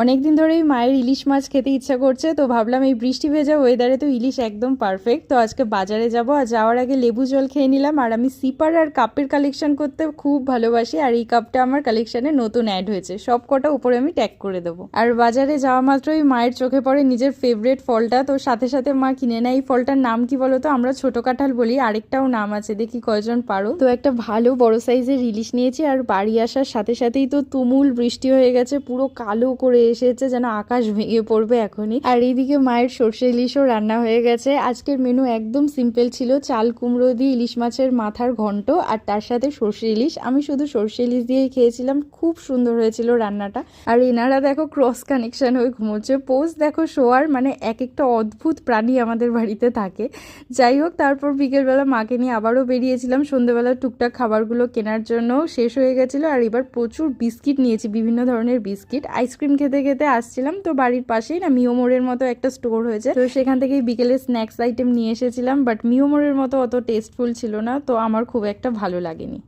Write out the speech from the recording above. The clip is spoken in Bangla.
অনেকদিন ধরেই মায়ের ইলিশ মাছ খেতে ইচ্ছা করছে, তো ভাবলাম এই বৃষ্টি ভেজা ওয়েদারে তো ইলিশ একদম পারফেক্ট। তো আজকে বাজারে যাব, আর যাওয়ার আগে লেবু জল খেয়ে নিলাম। আর আমি সিপার আর কাপের কালেকশন করতে খুব ভালোবাসি, আর এই কাপটা আমার কালেকশনে নতুন অ্যাড হয়েছে। সব কটা উপরে আমি ট্যাগ করে দেবো। আর বাজারে যাওয়া মাত্রই মায়ের চোখে পড়ে নিজের ফেভারিট ফলটা, তো সাথে সাথে মা কিনে নেয়। এই ফলটার নাম কি বলো তো? আমরা ছোট কাঁঠাল বলি, আরেকটাও নাম আছে, দেখি কয়জন পারো। তো একটা ভালো বড় সাইজের ইলিশ নিয়েছি, আর বাড়ি আসার সাথে সাথেই তো তুমুল বৃষ্টি হয়ে গেছে, পুরো কালো করে এসেছে, যেন আকাশ ভেঙে পড়বে এখনই। আর এইদিকে মায়ের সর্ষে ইলিশও রান্না হয়ে গেছে। আজকের মেনু একদম সিম্পল ছিল, চাল কুমড়ো দিয়ে ইলিশ মাছের মাথার ঘন্ট, আর তার সাথে সর্ষে ইলিশ। আমি শুধু সর্ষে ইলিশ দিয়েই খেয়েছিলাম, খুব সুন্দর হয়েছিল রান্নাটা। আর এনারা দেখো ক্রস কানেকশন হয়ে ঘুমোচ্ছে, পোজ দেখো শোয়ার, মানে এক একটা অদ্ভুত প্রাণী আমাদের বাড়িতে থাকে। যাই হোক, তারপর বিকেলবেলা মাকে নিয়ে আবারও বেরিয়েছিলাম সন্ধ্যেবেলা টুকটাক খাবারগুলো কেনার জন্য। শেষ হয়ে গেছিলো, আর এবার প্রচুর বিস্কিট নিয়েছি, বিভিন্ন ধরনের বিস্কিট। আইসক্রিম খেতে খেতে আসছিলাম, তো বাড়ির পাশেই না মিওমোড়ের মতো একটা স্টোর হয়েছে, তো সেখান থেকেই বিকেলে স্ন্যাক্স আইটেম নিয়ে এসেছিলাম। বাট মিওমোড়ের মতো অত টেস্টফুল ছিল না, তো আমার খুব একটা ভালো লাগেনি।